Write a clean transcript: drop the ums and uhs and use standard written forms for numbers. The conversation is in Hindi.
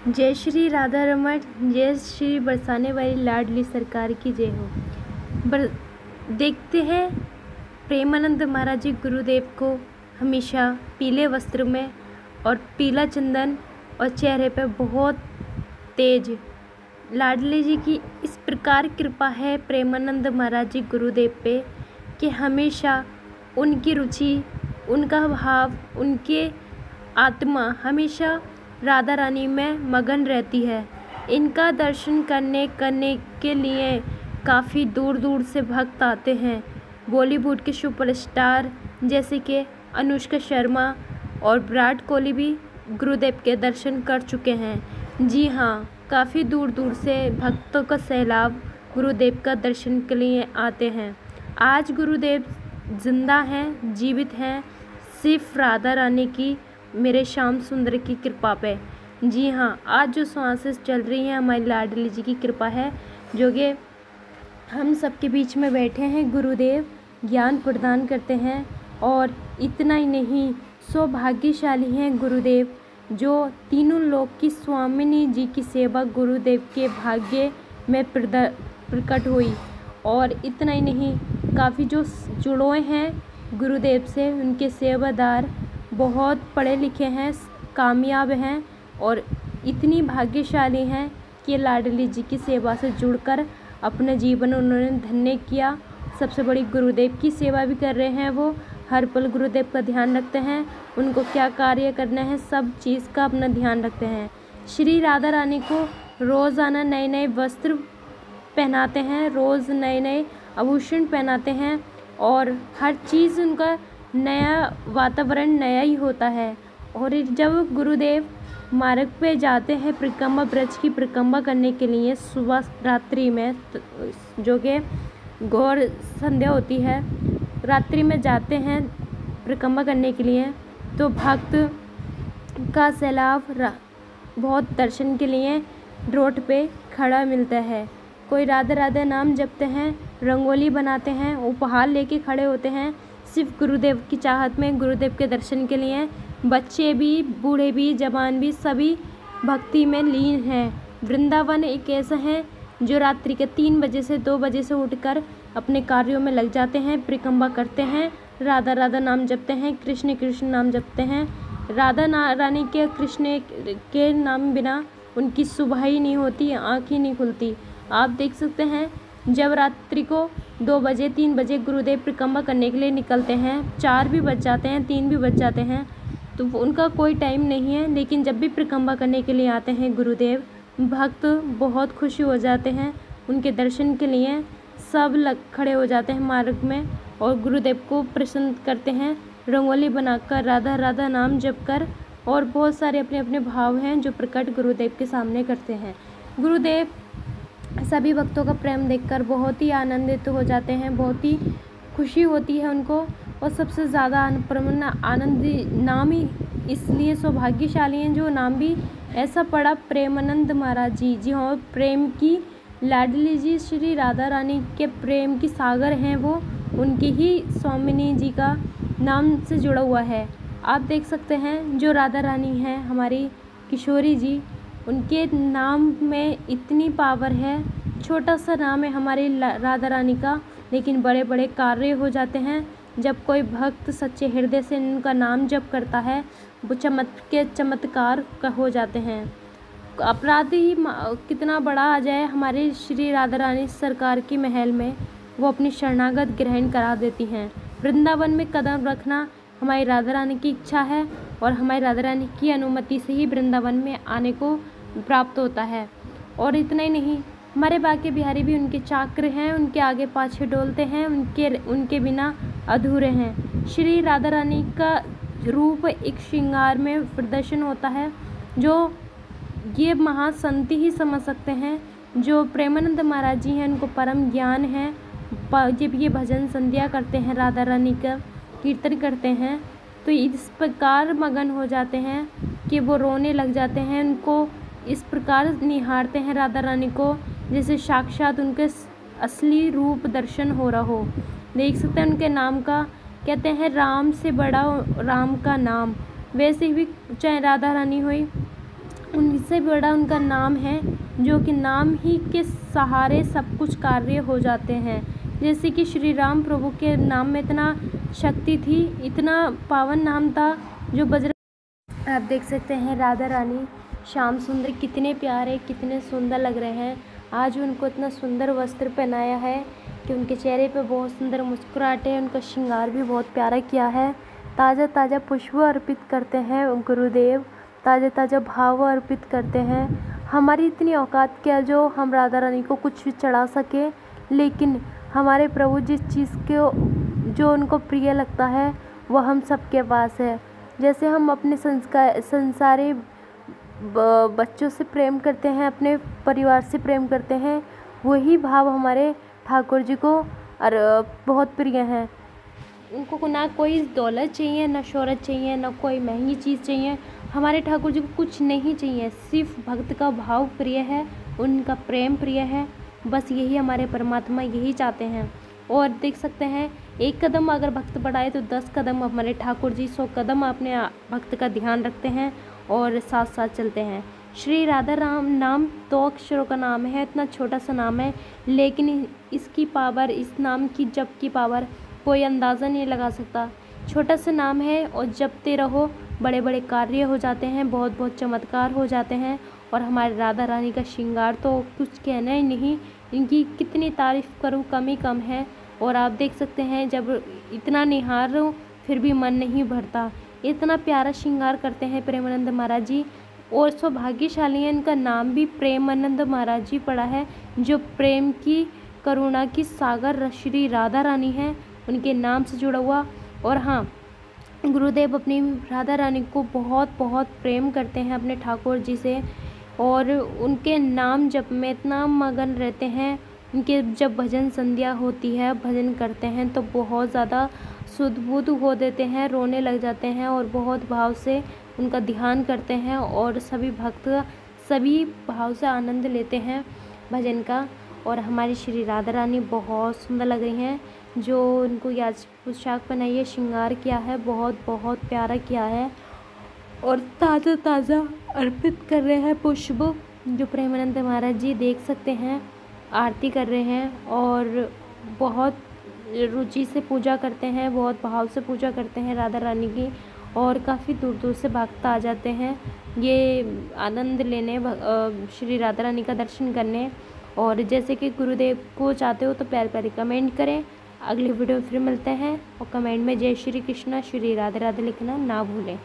जय श्री राधा रमण, जय श्री बरसाने वाली लाडली सरकार की जय हो। देखते हैं प्रेमानंद महाराज जी गुरुदेव को हमेशा पीले वस्त्र में और पीला चंदन और चेहरे पे बहुत तेज लाडली जी की इस प्रकार कृपा है प्रेमानंद महाराज जी गुरुदेव पे कि हमेशा उनकी रुचि, उनका भाव, उनके आत्मा हमेशा राधा रानी में मगन रहती है। इनका दर्शन करने के लिए काफ़ी दूर दूर से भक्त आते हैं। बॉलीवुड के सुपरस्टार जैसे कि अनुष्का शर्मा और विराट कोहली भी गुरुदेव के दर्शन कर चुके हैं। जी हाँ, काफ़ी दूर दूर से भक्तों का सैलाब गुरुदेव का दर्शन के लिए आते हैं। आज गुरुदेव जिंदा हैं, जीवित हैं, सिर्फ राधा रानी की, मेरे श्याम सुंदर की कृपा पे। जी हाँ, आज जो श्वासेस चल रही हैं हमारी लाडली जी की कृपा है, जो कि हम सबके बीच में बैठे हैं। गुरुदेव ज्ञान प्रदान करते हैं और इतना ही नहीं, सौभाग्यशाली हैं गुरुदेव जो तीनों लोक की स्वामिनी जी की सेवा गुरुदेव के भाग्य में प्रकट हुई। और इतना ही नहीं, काफ़ी जो जुड़े हैं गुरुदेव से, उनके सेवादार बहुत पढ़े लिखे हैं, कामयाब हैं और इतनी भाग्यशाली हैं कि लाडली जी की सेवा से जुड़कर अपने जीवन उन्होंने धन्य किया। सबसे बड़ी गुरुदेव की सेवा भी कर रहे हैं। वो हर पल गुरुदेव का ध्यान रखते हैं, उनको क्या कार्य करना है सब चीज़ का अपना ध्यान रखते हैं। श्री राधा रानी को रोज़ाना नए नए वस्त्र पहनाते हैं, रोज़ नए नए आभूषण पहनाते हैं और हर चीज़ उनका नया, वातावरण नया ही होता है। और जब गुरुदेव मार्ग पे जाते हैं परिक्रमा, ब्रज की परिक्रमा करने के लिए सुबह रात्रि में, जो कि घोर संध्या होती है, रात्रि में जाते हैं परिक्रमा करने के लिए, तो भक्त का सैलाब बहुत दर्शन के लिए रोड पे खड़ा मिलता है। कोई राधा राधा नाम जपते हैं, रंगोली बनाते हैं, उपहार लेके खड़े होते हैं सिर्फ गुरुदेव की चाहत में, गुरुदेव के दर्शन के लिए। बच्चे भी, बूढ़े भी, जवान भी, सभी भक्ति में लीन हैं। वृंदावन एक ऐसा है जो रात्रि के 3 बजे से 2 बजे से उठकर अपने कार्यों में लग जाते हैं, परिक्रमा करते हैं, राधा राधा नाम जपते हैं, कृष्ण कृष्ण नाम जपते हैं। राधा रानी के, कृष्ण के नाम बिना उनकी सुबह ही नहीं होती, आँख ही नहीं खुलती। आप देख सकते हैं जब रात्रि को 2 बजे 3 बजे गुरुदेव परिक्रमा करने के लिए निकलते हैं, 4 भी बज जाते हैं, 3 भी बज जाते हैं, तो उनका कोई टाइम नहीं है। लेकिन जब भी परिक्रमा करने के लिए आते हैं गुरुदेव, भक्त बहुत खुशी हो जाते हैं उनके दर्शन के लिए। सब खड़े हो जाते हैं मार्ग में और गुरुदेव को प्रसन्न करते हैं, रंगोली बनाकर, राधा राधा नाम जप कर, और बहुत सारे अपने अपने भाव हैं जो प्रकट गुरुदेव के सामने करते हैं। गुरुदेव सभी भक्तों का प्रेम देखकर बहुत ही आनंदित हो जाते हैं, बहुत ही खुशी होती है उनको। और सबसे ज़्यादा आनंदी नाम ही इसलिए सौभाग्यशाली हैं जो नाम भी ऐसा पड़ा, प्रेमानंद महाराज जी। जी हाँ, प्रेम की लाडली जी श्री राधा रानी के प्रेम की सागर हैं वो, उनकी ही स्वामिनी जी का नाम से जुड़ा हुआ है। आप देख सकते हैं जो राधा रानी हैं हमारी किशोरी जी, उनके नाम में इतनी पावर है। छोटा सा नाम है हमारी राधा रानी का, लेकिन बड़े बड़े कार्य हो जाते हैं जब कोई भक्त सच्चे हृदय से उनका नाम जप करता है। वो चमत्कार हो जाते हैं। अपराध ही कितना बड़ा आ जाए हमारे श्री राधा रानी सरकार की महल में, वो अपनी शरणागत ग्रहण करा देती हैं। वृंदावन में कदम रखना हमारी राधा रानी की इच्छा है और हमारी राधा रानी की अनुमति से ही वृंदावन में आने को प्राप्त होता है। और इतना ही नहीं, हमारे बाके बिहारी भी उनके चाक्र हैं, उनके आगे पाछे डोलते हैं, उनके बिना अधूरे हैं। श्री राधा रानी का रूप एक श्रृंगार में प्रदर्शन होता है, जो ये महासंत ही समझ सकते हैं। जो प्रेमानंद महाराज जी हैं, उनको परम ज्ञान है। जब ये भजन संध्या करते हैं, राधा रानी का कीर्तन करते हैं, तो इस प्रकार मगन हो जाते हैं कि वो रोने लग जाते हैं। उनको इस प्रकार निहारते हैं राधा रानी को जैसे साक्षात उनके असली रूप दर्शन हो रहा हो। देख सकते हैं उनके नाम का, कहते हैं राम से बड़ा राम का नाम। वैसे भी चाहे राधा रानी हुई, उनसे बड़ा उनका नाम है, जो कि नाम ही के सहारे सब कुछ कार्य हो जाते हैं। जैसे कि श्री राम प्रभु के नाम में इतना शक्ति थी, इतना पावन नाम था जो बजरंग। आप देख सकते हैं राधा रानी श्याम सुंदर कितने प्यारे, कितने सुंदर लग रहे हैं। आज उनको इतना सुंदर वस्त्र पहनाया है कि उनके चेहरे पे बहुत सुंदर मुस्कुराहट है। उनका श्रृंगार भी बहुत प्यारा किया है। ताज़ा ताज़ा पुष्प अर्पित करते हैं गुरुदेव, ताज़ा ताज़ा भाव अर्पित करते हैं। हमारी इतनी औकात क्या जो हम राधा रानी को कुछ भी चढ़ा सके, लेकिन हमारे प्रभु जिस चीज़ को जो उनको प्रिय लगता है वह हम सबके पास है। जैसे हम अपने संसारी बच्चों से प्रेम करते हैं, अपने परिवार से प्रेम करते हैं, वही भाव हमारे ठाकुर जी को बहुत प्रिय हैं। उनको ना कोई दौलत चाहिए, ना शोहरत चाहिए, ना कोई महंगी चीज़ चाहिए। हमारे ठाकुर जी को कुछ नहीं चाहिए, सिर्फ भक्त का भाव प्रिय है, उनका प्रेम प्रिय है। बस यही हमारे परमात्मा यही चाहते हैं। और देख सकते हैं, एक कदम अगर भक्त बढ़ाए तो 10 कदम हमारे ठाकुर जी 100 कदम अपने भक्त का ध्यान रखते हैं और साथ साथ चलते हैं। श्री राधा राम नाम 2 अक्षरों का नाम है, इतना छोटा सा नाम है, लेकिन इसकी पावर, इस नाम की जप की पावर कोई अंदाज़ा नहीं लगा सकता। छोटा सा नाम है और जपते रहो, बड़े बड़े कार्य हो जाते हैं, बहुत बहुत चमत्कार हो जाते हैं। और हमारे राधा रानी का श्रृंगार तो कुछ कहना ही नहीं, इनकी कितनी तारीफ़ करूँ कम ही कम है। और आप देख सकते हैं, जब इतना निहारो फिर भी मन नहीं भरता, इतना प्यारा श्रृंगार करते हैं प्रेमानंद महाराज जी। और सौभाग्यशाली है, इनका नाम भी प्रेमानंद महाराज जी पड़ा है, जो प्रेम की, करुणा की सागर श्री राधा रानी है, उनके नाम से जुड़ा हुआ। और हाँ, गुरुदेव अपनी राधा रानी को बहुत बहुत प्रेम करते हैं अपने ठाकुर जी से, और उनके नाम जप में इतना मगन रहते हैं। उनके जब भजन संध्या होती है, भजन करते हैं तो बहुत ज़्यादा सुध-बुध हो देते हैं, रोने लग जाते हैं और बहुत भाव से उनका ध्यान करते हैं। और सभी भक्त सभी भाव से आनंद लेते हैं भजन का। और हमारी श्री राधा रानी बहुत सुंदर लग रही हैं, जो उनको आज पोशाक पहनाई है, श्रृंगार किया है, बहुत बहुत प्यारा किया है। और ताज़ा ताज़ा अर्पित कर रहे हैं पुष्प, जो प्रेमानंद महाराज जी देख सकते हैं आरती कर रहे हैं और बहुत रुचि से पूजा करते हैं, बहुत भाव से पूजा करते हैं राधा रानी की। और काफ़ी दूर दूर से भक्त आ जाते हैं ये आनंद लेने, श्री राधा रानी का दर्शन करने। और जैसे कि गुरुदेव को चाहते हो तो प्यार प्यारी कमेंट करें। अगली वीडियो फिर मिलते हैं, और कमेंट में जय श्री कृष्णा, श्री राधे राधे लिखना ना भूलें।